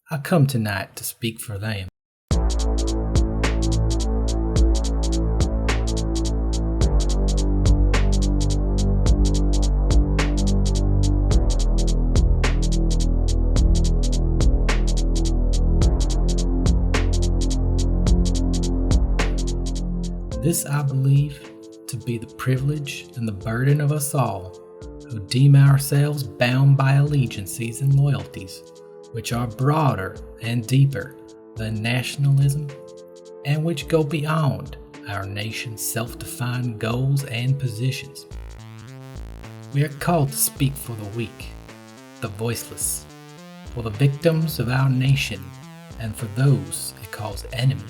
I come tonight to speak for them. This I believe to be the privilege and the burden of us all who deem ourselves bound by allegiances and loyalties which are broader and deeper than nationalism and which go beyond our nation's self-defined goals and positions. We are called to speak for the weak, the voiceless, for the victims of our nation and for those it calls enemy.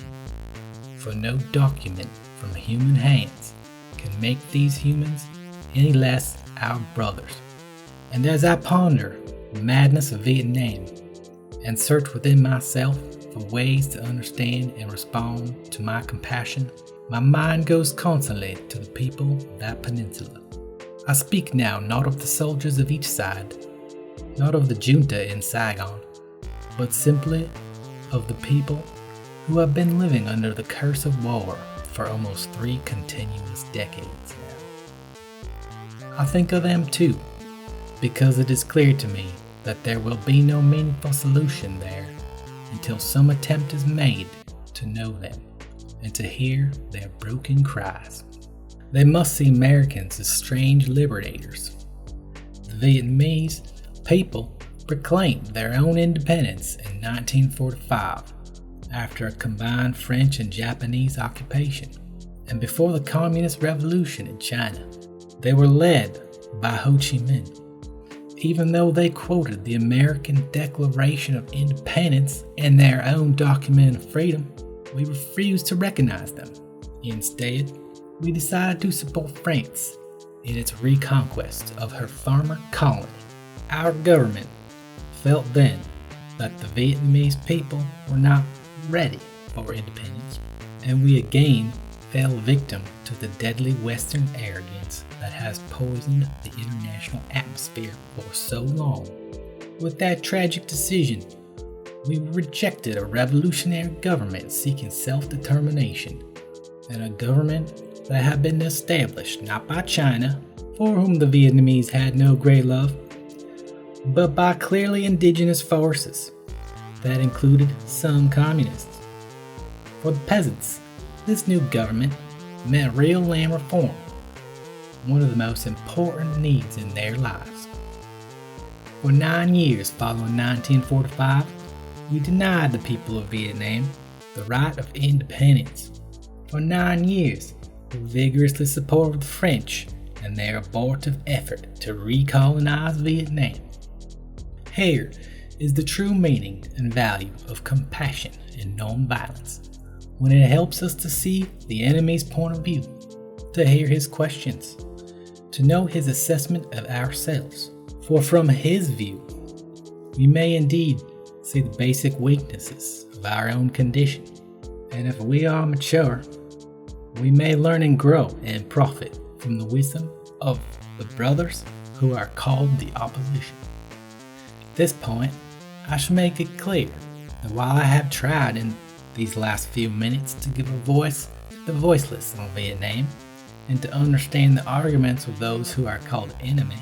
For no document from human hands can make these humans any less our brothers. And as I ponder the madness of Vietnam and search within myself for ways to understand and respond to my compassion, my mind goes constantly to the people of that peninsula. I speak now not of the soldiers of each side, not of the junta in Saigon, but simply of the people who have been living under the curse of war for almost 3 continuous decades now. I think of them too, because it is clear to me that there will be no meaningful solution there until some attempt is made to know them and to hear their broken cries. They must see Americans as strange liberators. The Vietnamese people proclaimed their own independence in 1945 after a combined French and Japanese occupation, and before the Communist Revolution in China. They were led by Ho Chi Minh. Even though they quoted the American Declaration of Independence and their own document of freedom, we refused to recognize them. Instead, we decided to support France in its reconquest of her former colony. Our government felt then that the Vietnamese people were not ready for independence, and we again fell victim to the deadly Western arrogance that has poisoned the international atmosphere for so long. With that tragic decision, we rejected a revolutionary government seeking self-determination, and a government that had been established not by China, for whom the Vietnamese had no great love, but by clearly indigenous forces that included some communists. For the peasants, this new government meant real land reform, one of the most important needs in their lives. For 9 years following 1945, we denied the people of Vietnam the right of independence. For 9 years, we vigorously supported the French and their abortive effort to recolonize Vietnam. Here is the true meaning and value of compassion and nonviolence, when it helps us to see the enemy's point of view, to hear his questions, to know his assessment of ourselves. For from his view, we may indeed see the basic weaknesses of our own condition, and if we are mature, we may learn and grow and profit from the wisdom of the brothers who are called the opposition. At this point, I shall make it clear that while I have tried in these last few minutes to give a voice to the voiceless on Vietnam and to understand the arguments of those who are called enemy,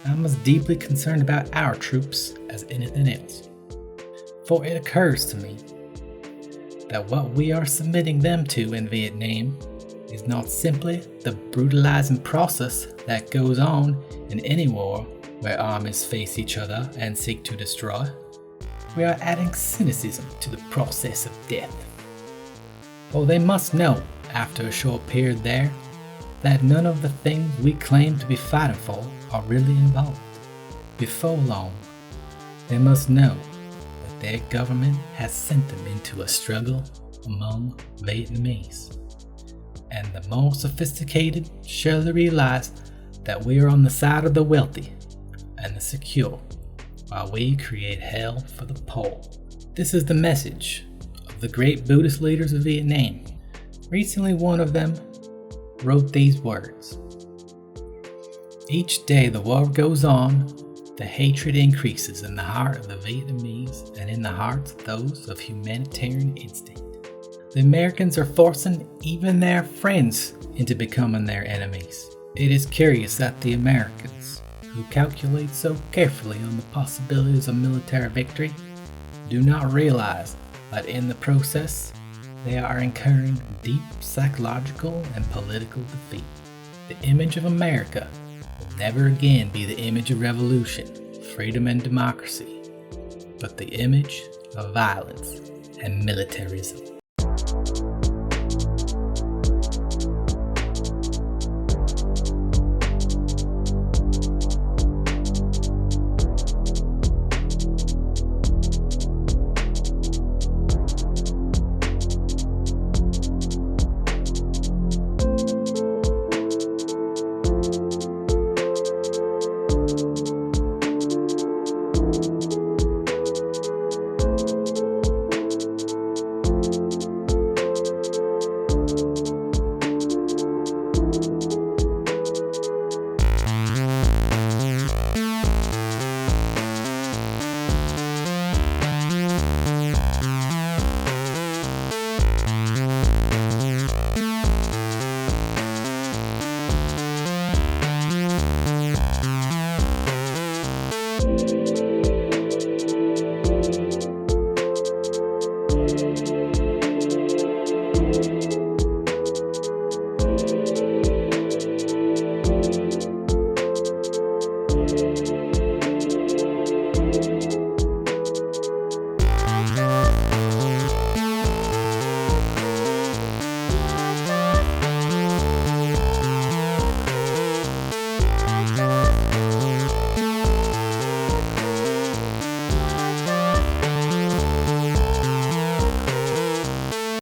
I'm as deeply concerned about our troops as anything else. For it occurs to me that what we are submitting them to in Vietnam is not simply the brutalizing process that goes on in any war where armies face each other and seek to destroy. We are adding cynicism to the process of death. For they must know, after a short period there, that none of the things we claim to be fighting for are really involved. Before long, they must know that their government has sent them into a struggle among Vietnamese. And the more sophisticated surely realize that we are on the side of the wealthy and the secure, while we create hell for the poor. This is the message of the great Buddhist leaders of Vietnam. Recently, one of them wrote these words: "Each day the war goes on, the hatred increases in the heart of the Vietnamese and in the hearts of those of humanitarian instinct. The Americans are forcing even their friends into becoming their enemies. It is curious that the Americans, who calculate so carefully on the possibilities of military victory, do not realize that in the process, they are incurring deep psychological and political defeat. The image of America will never again be the image of revolution, freedom, and democracy, but the image of violence and militarism.